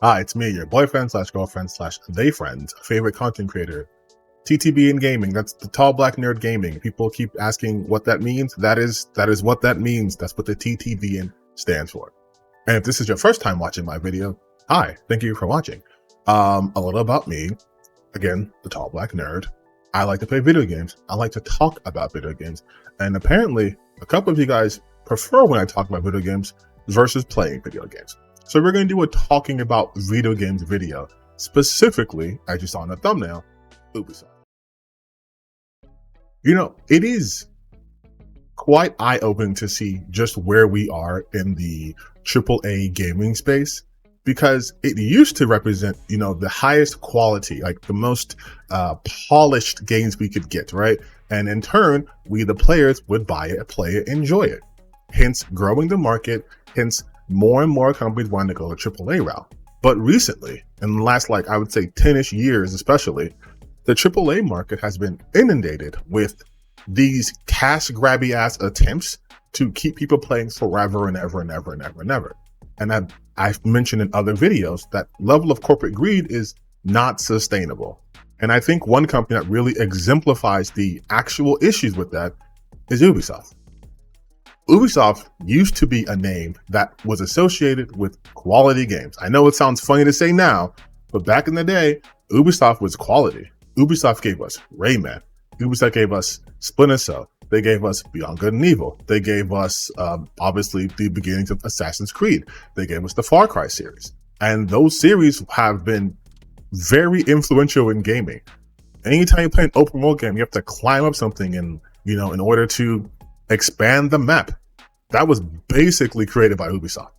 Hi, it's me, your boyfriend slash girlfriend slash they friend, favorite content creator, TTB in gaming. That's the tall black nerd gaming. People keep asking what that means. That is what that means. That's what the TTB in stands for. And if this is your first time watching my video, hi, thank you for watching. A little about me. Again, the tall black nerd. I like to play video games. I like to talk about video games. And apparently, a couple of you guys prefer when I talk about video games versus playing video games. So we're going to do a talking about video games video, specifically, as you saw in the thumbnail, Ubisoft. You know, it is quite eye-opening to see just where we are in the AAA gaming space, because it used to represent, the highest quality, like the most polished games we could get, right? And in turn, we, the players, would buy it, play it, enjoy it. Hence, growing the market, hence, more and more companies wanting to go the AAA route. But recently, in the last, I would say 10-ish years especially, the AAA market has been inundated with these cash-grabby ass attempts to keep people playing forever and ever and ever and ever and ever. And I've mentioned in other videos that level of corporate greed is not sustainable. And I think one company that really exemplifies the actual issues with that is Ubisoft. Ubisoft used to be a name that was associated with quality games. I know it sounds funny to say now, but back in the day, Ubisoft was quality. Ubisoft gave us Rayman. Ubisoft gave us Splinter Cell. They gave us Beyond Good and Evil. They gave us, obviously, the beginnings of Assassin's Creed. They gave us the Far Cry series. And those series have been very influential in gaming. Anytime you play an open world game, you have to climb up something and, in order to expand the map. That was basically created by Ubisoft.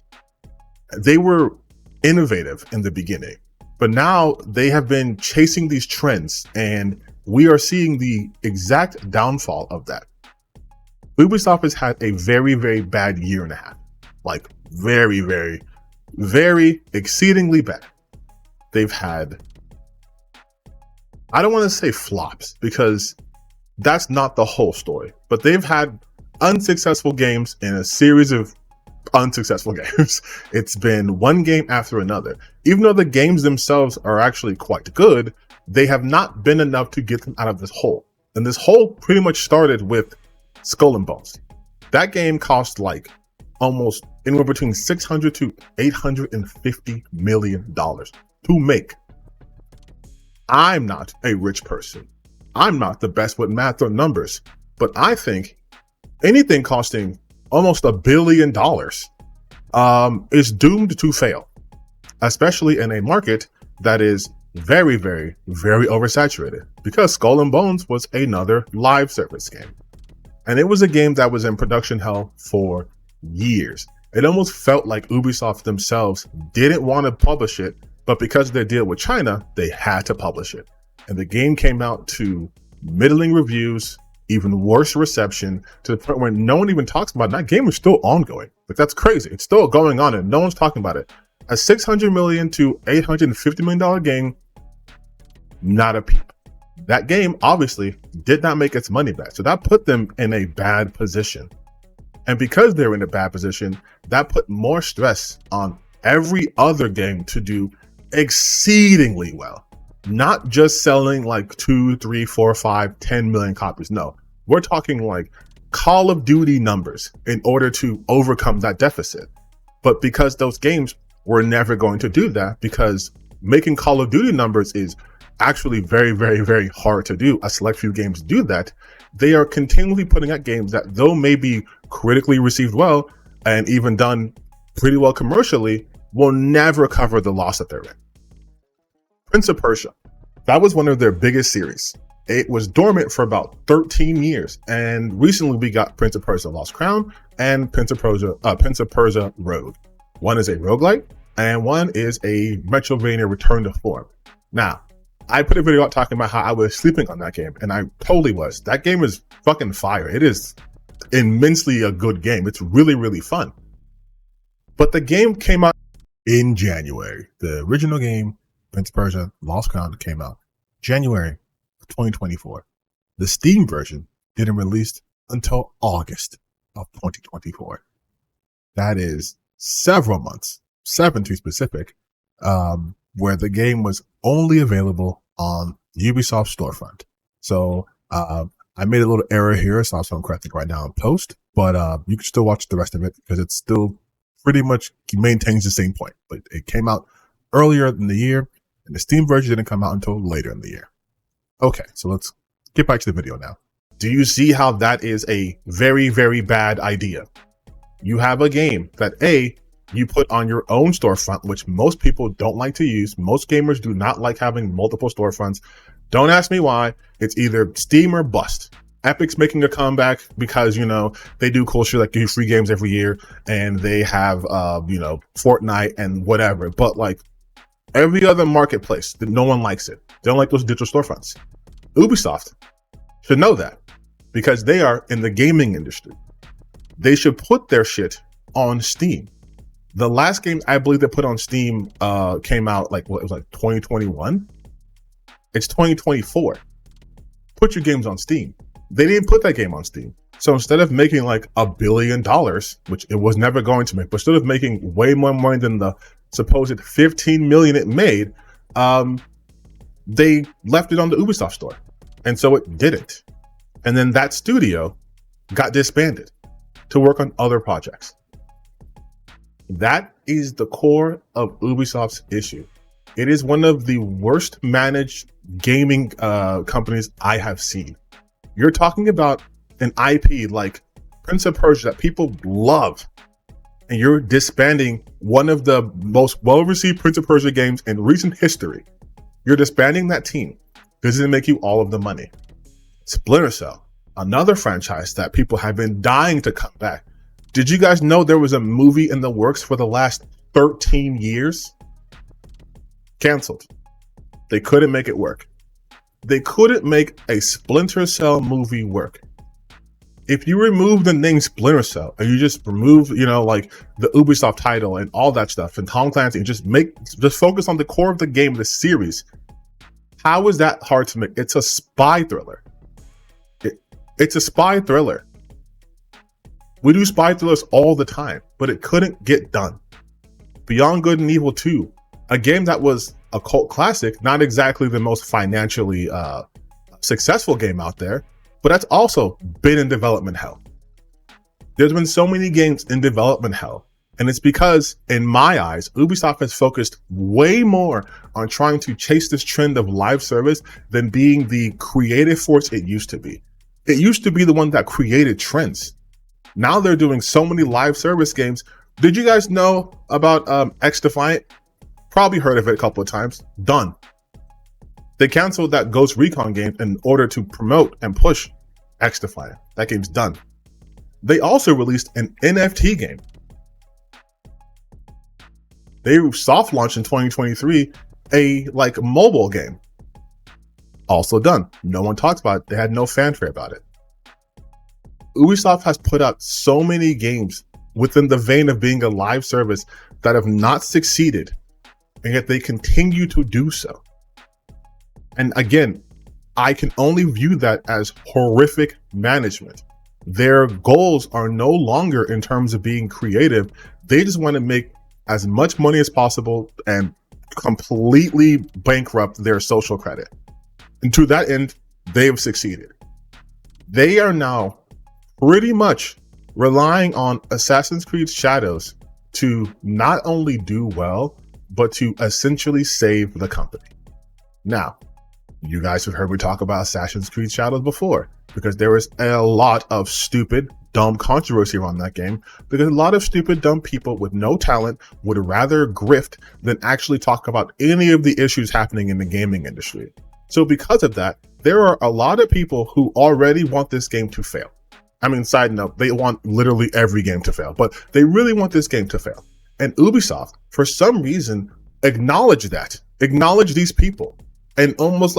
They were innovative in the beginning, but now they have been chasing these trends, and we are seeing the exact downfall of that. Ubisoft has had a very, very bad year and a half. Very, very, very exceedingly bad. They've had, I don't want to say flops, because that's not the whole story, but they've had unsuccessful games in a series of unsuccessful games. It's been one game after another. Even though the games themselves are actually quite good, they have not been enough to get them out of this hole. And this hole pretty much started with Skull and Bones. That game cost almost anywhere between $600 to $850 million to make. I'm not a rich person. I'm not the best with math or numbers, but I think anything costing almost $1 billion is doomed to fail, especially in a market that is very, very, very oversaturated, because Skull and Bones was another live service game. And it was a game that was in production hell for years. It almost felt like Ubisoft themselves didn't want to publish it, but because of their deal with China, they had to publish it. And the game came out to middling reviews, even worse reception, to the point where no one even talks about it. That game is still ongoing. That's crazy. It's still going on and no one's talking about it. A $600 million to $850 million game, not a peep. That game obviously did not make its money back. So that put them in a bad position. And because they're in a bad position, that put more stress on every other game to do exceedingly well. Not just selling 2, 3, 4, 5, 10 million copies. No, we're talking Call of Duty numbers in order to overcome that deficit. But because those games were never going to do that, because making Call of Duty numbers is actually very, very, very hard to do. A select few games do that. They are continually putting out games that, though may be critically received well and even done pretty well commercially, will never cover the loss that they're in. Prince of Persia, that was one of their biggest series. It was dormant for about 13 years, and recently we got Prince of Persia Lost Crown and Prince of Persia Rogue. One is a roguelike, and one is a Metroidvania return to form. Now, I put a video out talking about how I was sleeping on that game, and I totally was. That game is fucking fire. It is immensely a good game. It's really, really fun. But the game came out in January. The original game, Prince of Persia Lost Crown, came out January of 2024. The Steam version didn't release until August of 2024. That is several months, 7 to be specific, where the game was only available on Ubisoft storefront. So I made a little error here, so I'm correcting right now in post, but you can still watch the rest of it because it still pretty much maintains the same point. But it came out earlier in the year, and the Steam version didn't come out until later in the year. Okay, so let's get back to the video now. Do you see how that is a very, very bad idea? You have a game that you put on your own storefront, which most people don't like to use. Most gamers do not like having multiple storefronts. Don't ask me why. It's either Steam or bust. Epic's making a comeback because, they do cool shit like do free games every year and they have, Fortnite and whatever. But like every other marketplace, no one likes it. They don't like those digital storefronts. Ubisoft should know that because they are in the gaming industry. They should put their shit on Steam. The last game I believe they put on Steam came out it was 2021. It's 2024. Put your games on Steam. They didn't put that game on Steam. So instead of making like $1 billion, which it was never going to make, but instead of making way more money than the supposed 15 million it made, they left it on the Ubisoft store. And so it didn't. And then that studio got disbanded to work on other projects. That is the core of Ubisoft's issue. It is one of the worst managed gaming companies I have seen. You're talking about an IP like Prince of Persia that people love, and you're disbanding one of the most well-received Prince of Persia games in recent history. You're disbanding that team because it didn't make you all of the money. Splinter Cell, another franchise that people have been dying to come back. Did you guys know there was a movie in the works for the last 13 years? Canceled. They couldn't make it work. They couldn't make a Splinter Cell movie work. If you remove the name Splinter Cell and you just remove, the Ubisoft title and all that stuff and Tom Clancy and just focus on the core of the game, the series, how is that hard to make? It's a spy thriller. It's a spy thriller. We do spy thrillers all the time, but it couldn't get done. Beyond Good and Evil 2, a game that was a cult classic, not exactly the most financially successful game out there, but that's also been in development hell. There's been so many games in development hell, and it's because, in my eyes, Ubisoft has focused way more on trying to chase this trend of live service than being the creative force it used to be. It used to be the one that created trends. Now they're doing so many live service games. Did you guys know about X Defiant? Probably heard of it a couple of times. Done. They canceled that Ghost Recon game in order to promote and push X Defiant. That game's done. They also released an NFT game. They soft launched in 2023 a mobile game. Also done. No one talks about it. They had no fanfare about it. Ubisoft has put out so many games within the vein of being a live service that have not succeeded, and yet they continue to do so. And again, I can only view that as horrific management. Their goals are no longer in terms of being creative. They just want to make as much money as possible and completely bankrupt their social credit. And to that end, they have succeeded. They are now pretty much relying on Assassin's Creed Shadows to not only do well, but to essentially save the company. Now, you guys have heard me talk about Assassin's Creed Shadows before, because there is a lot of stupid, dumb controversy around that game, because a lot of stupid, dumb people with no talent would rather grift than actually talk about any of the issues happening in the gaming industry. So because of that, there are a lot of people who already want this game to fail. I mean, side note, they want literally every game to fail, but they really want this game to fail. And Ubisoft, for some reason, acknowledged these people, and almost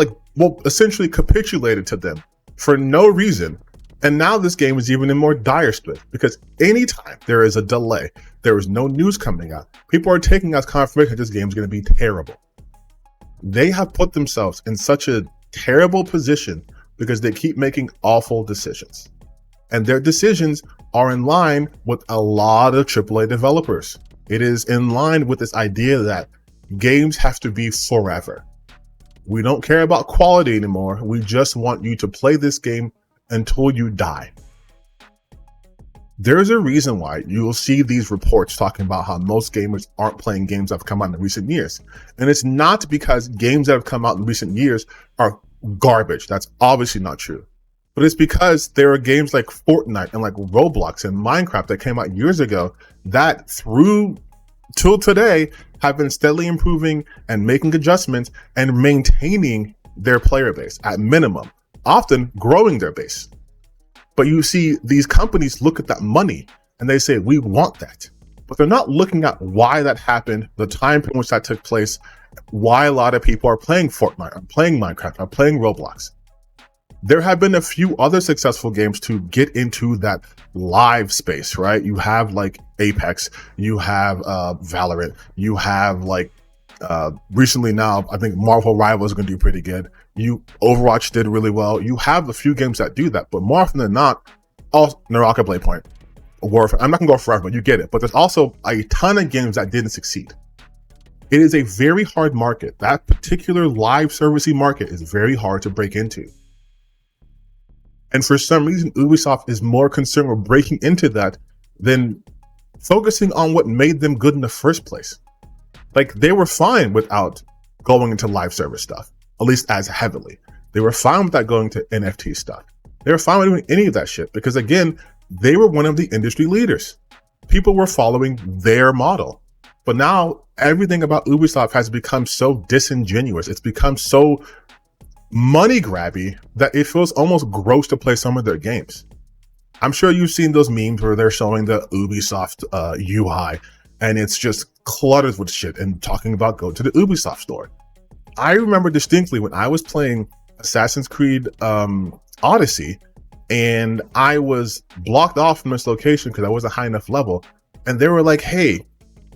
essentially capitulated to them for no reason. And now this game is even in more dire straits, because anytime there is a delay, there is no news coming out, people are taking as confirmation that this game is going to be terrible. They have put themselves in such a terrible position because they keep making awful decisions. And their decisions are in line with a lot of AAA developers. It is in line with this idea that games have to be forever. We don't care about quality anymore. We just want you to play this game until you die. There's a reason why you will see these reports talking about how most gamers aren't playing games that have come out in recent years. And it's not because games that have come out in recent years are garbage. That's obviously not true. But it's because there are games like Fortnite and like Roblox and Minecraft that came out years ago that through till today have been steadily improving and making adjustments and maintaining their player base at minimum, often growing their base. But you see these companies look at that money and they say, we want that. But they're not looking at why that happened, the time in which that took place, why a lot of people are playing Fortnite, or playing Minecraft, or playing Roblox. There have been a few other successful games to get into that live space, right? You have like Apex, you have Valorant, you have like recently now, I think Marvel Rivals is going to do pretty good. Overwatch did really well. You have a few games that do that, but more often than not, Naraka Blade Point, Warfare. I'm not going to go forever, but you get it. But there's also a ton of games that didn't succeed. It is a very hard market. That particular live servicing market is very hard to break into. And for some reason, Ubisoft is more concerned with breaking into that than focusing on what made them good in the first place. Like, they were fine without going into live service stuff, at least as heavily. They were fine without going to NFT stuff. They were fine with doing any of that shit because, again, they were one of the industry leaders. People were following their model. But now everything about Ubisoft has become so disingenuous. It's become so money grabby that it feels almost gross to play some of their games. I'm sure you've seen those memes where they're showing the Ubisoft UI and it's just cluttered with shit and talking about go to the Ubisoft store. I remember distinctly when I was playing Assassin's Creed Odyssey and I was blocked off from this location because I wasn't high enough level, and they were like, hey,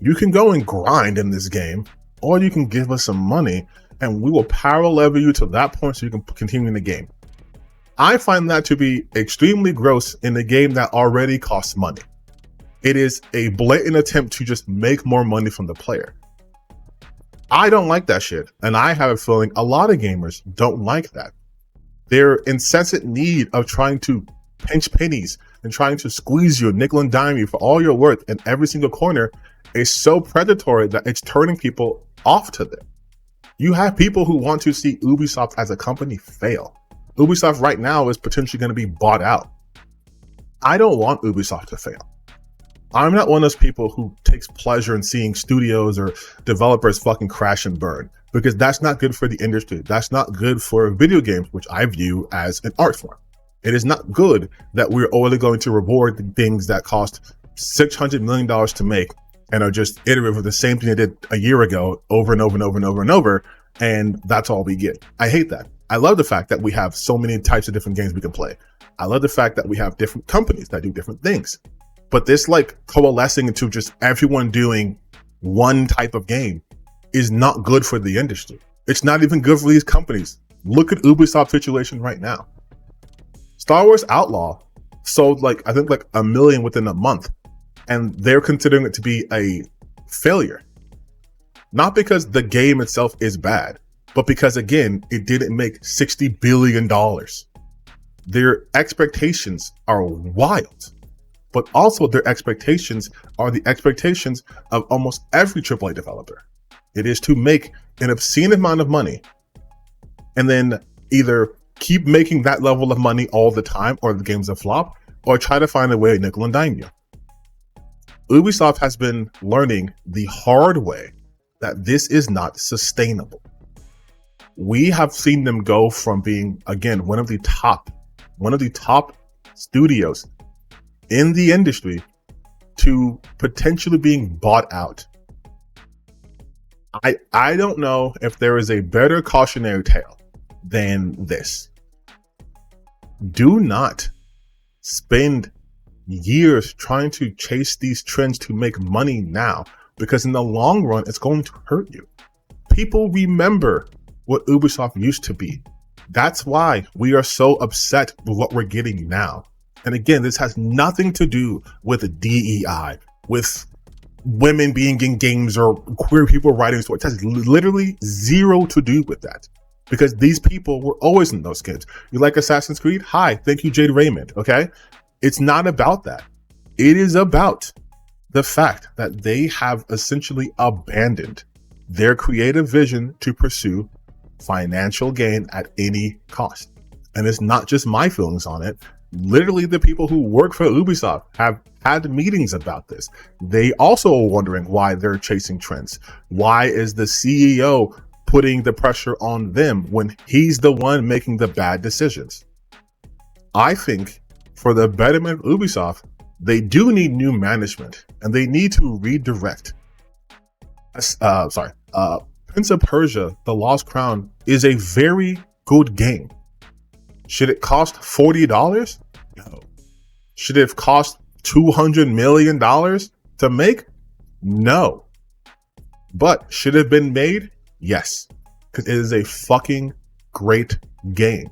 you can go and grind in this game or you can give us some money and we will power level you to that point so you can continue in the game. I find that to be extremely gross in a game that already costs money. It is a blatant attempt to just make more money from the player. I don't like that shit, and I have a feeling a lot of gamers don't like that. Their incessant need of trying to pinch pennies and trying to squeeze you, nickel and dime you for all your worth in every single corner is so predatory that it's turning people off to them. You have people who want to see Ubisoft as a company fail. Ubisoft right now is potentially going to be bought out. I don't want Ubisoft to fail. I'm not one of those people who takes pleasure in seeing studios or developers fucking crash and burn, because that's not good for the industry. That's not good for video games, which I view as an art form. It is not good that we're only going to reward things that cost $600 million to make and are just iterative of the same thing they did a year ago over and over and over and over and over, and that's all we get. I hate that. I love the fact that we have so many types of different games we can play. I love the fact that we have different companies that do different things. But this like coalescing into just everyone doing one type of game is not good for the industry. It's not even good for these companies. Look at Ubisoft's situation right now. Star Wars Outlaw sold I think 1 million within a month, and they're considering it to be a failure. Not because the game itself is bad, but because, again, it didn't make $60 billion. Their expectations are wild, but also their expectations are the expectations of almost every AAA developer. It is to make an obscene amount of money and then either keep making that level of money all the time or the game's a flop, or try to find a way to nickel and dime you. Ubisoft has been learning the hard way that this is not sustainable. We have seen them go from being, again, one of the top studios in the industry to potentially being bought out. I don't know if there is a better cautionary tale than this. Do not spend years trying to chase these trends to make money now, because in the long run, it's going to hurt you. People remember what Ubisoft used to be. That's why we are so upset with what we're getting now. And again, this has nothing to do with DEI, with women being in games or queer people writing stories. It has literally zero to do with that, because these people were always in those games. You like Assassin's Creed? Hi, thank you, Jade Raymond. Okay, it's not about that. It is about the fact that they have essentially abandoned their creative vision to pursue financial gain at any cost. And it's not just my feelings on it. Literally, the people who work for Ubisoft have had meetings about this. They also are wondering why they're chasing trends. Why is the CEO putting the pressure on them when he's the one making the bad decisions? I think for the betterment of Ubisoft, they do need new management, and they need to redirect. Prince of Persia: The Lost Crown is a very good game. Should it cost $40? No. Should it have cost $200 million to make? No. But should it have been made? Yes. Because it is a fucking great game.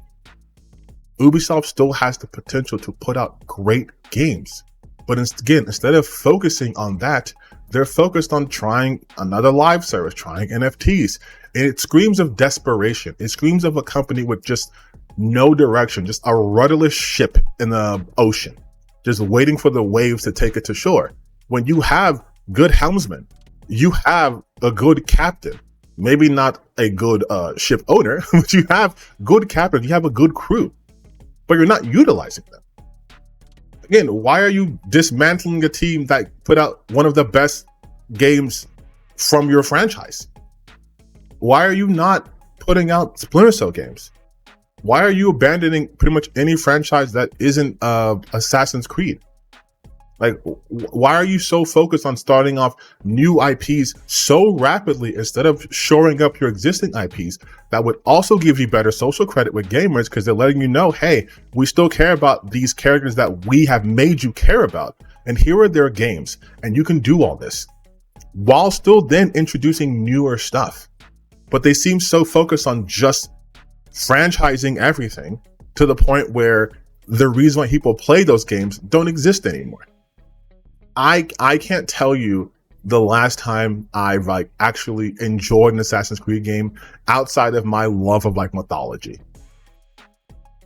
Ubisoft still has the potential to put out great games. But again, instead of focusing on that, they're focused on trying another live service, trying NFTs. And it screams of desperation. It screams of a company with just no direction, just a rudderless ship in the ocean, just waiting for the waves to take it to shore. When you have good helmsmen, you have a good captain, maybe not a good ship owner, but you have good captain, you have a good crew, but you're not utilizing them. Again, why are you dismantling a team that put out one of the best games from your franchise? Why are you not putting out Splinter Cell games? Why are you abandoning pretty much any franchise that isn't Assassin's Creed? Like, why are you so focused on starting off new IPs so rapidly instead of shoring up your existing IPs that would also give you better social credit with gamers, because they're letting you know, hey, we still care about these characters that we have made you care about, and here are their games, and you can do all this while still then introducing newer stuff. But they seem so focused on just franchising everything to the point where the reason why people play those games don't exist anymore. I can't tell you the last time I've actually enjoyed an Assassin's Creed game outside of my love of mythology.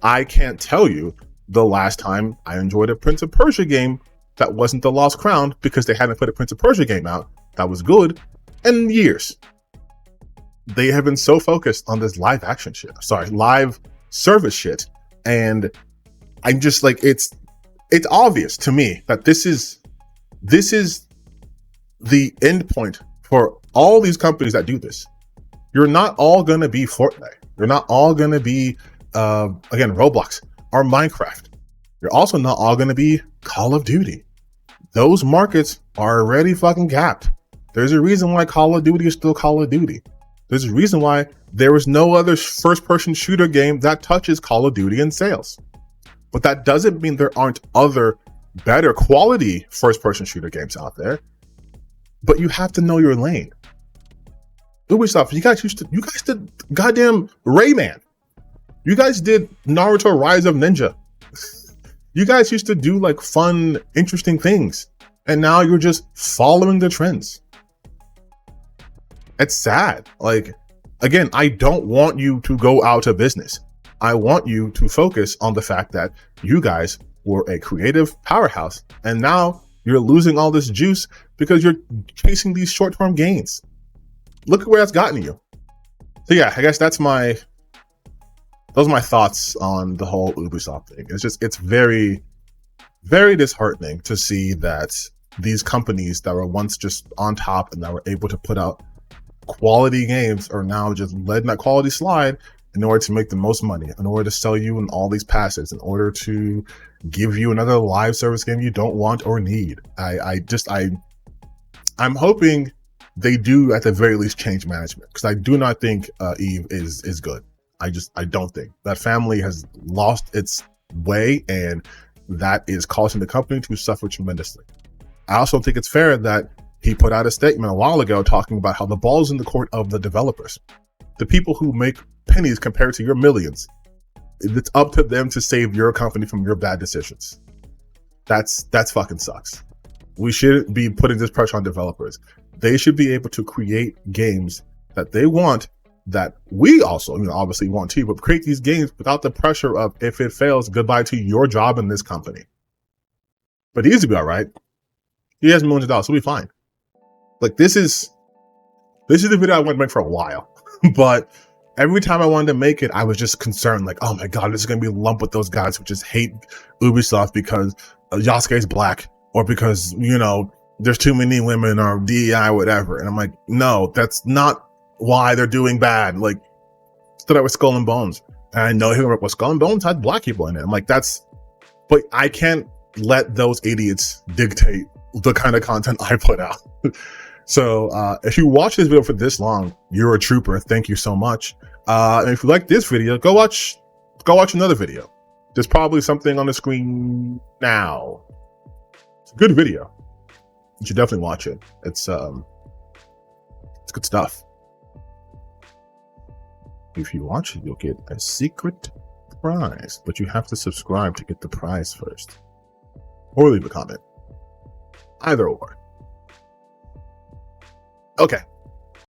I can't tell you the last time I enjoyed a Prince of Persia game that wasn't The Lost Crown, because they hadn't put a Prince of Persia game out that was good in years. They have been so focused on this live service shit, and I'm just like, it's obvious to me that this is the end point for all these companies that do this. You're not all going to be Fortnite. You're not all going to be, again, Roblox or Minecraft. You're also not all going to be Call of Duty. Those markets are already fucking capped. There's a reason why Call of Duty is still Call of Duty. There's a reason why there is no other first-person shooter game that touches Call of Duty in sales. But that doesn't mean there aren't other better quality first-person shooter games out there. But you have to know your lane. Ubisoft, you guys did goddamn Rayman. You guys did Naruto Rise of Ninja. You guys used to do fun, interesting things. And now you're just following the trends. It's sad. Again, I don't want you to go out of business. I want you to focus on the fact that you guys were a creative powerhouse, and now you're losing all this juice because you're chasing these short-term gains. Look at where that's gotten you. So yeah, I guess those are my thoughts on the whole Ubisoft thing. It's very, very disheartening to see that these companies that were once just on top and that were able to put out quality games are now just letting that quality slide in order to make the most money, in order to sell you in all these passes, in order to give you another live service game you don't want or need. I'm hoping they do at the very least change management, because I do not think Eve is good. I don't think that family has lost its way, and that is causing the company to suffer tremendously. I also think it's fair that he put out a statement a while ago talking about how the ball's in the court of the developers, the people who make pennies compared to your millions. It's up to them to save your company from your bad decisions. That's fucking sucks. We shouldn't be putting this pressure on developers. They should be able to create games that they want, that we also, obviously want too, but create these games without the pressure of, if it fails, goodbye to your job in this company. But he needs to be all right. He has millions of dollars, so we'll be fine. Like, this is the video I wanted to make for a while, but every time I wanted to make it, I was just concerned, like, oh my god, this is going to be lumped with those guys who just hate Ubisoft because Yasuke is black, or because, there's too many women, or DEI, whatever. And I'm like, no, that's not why they're doing bad. Like, started with Skull and Bones, and I know Skull and Bones had black people in it. I'm like, but I can't let those idiots dictate the kind of content I put out. So if you watch this video for this long, you're a trooper. Thank you so much. And if you like this video, go watch another video. There's probably something on the screen now. It's a good video. You should definitely watch it. It's good stuff. If you watch it, you'll get a secret prize, but you have to subscribe to get the prize first, or leave a comment. Either or. Okay.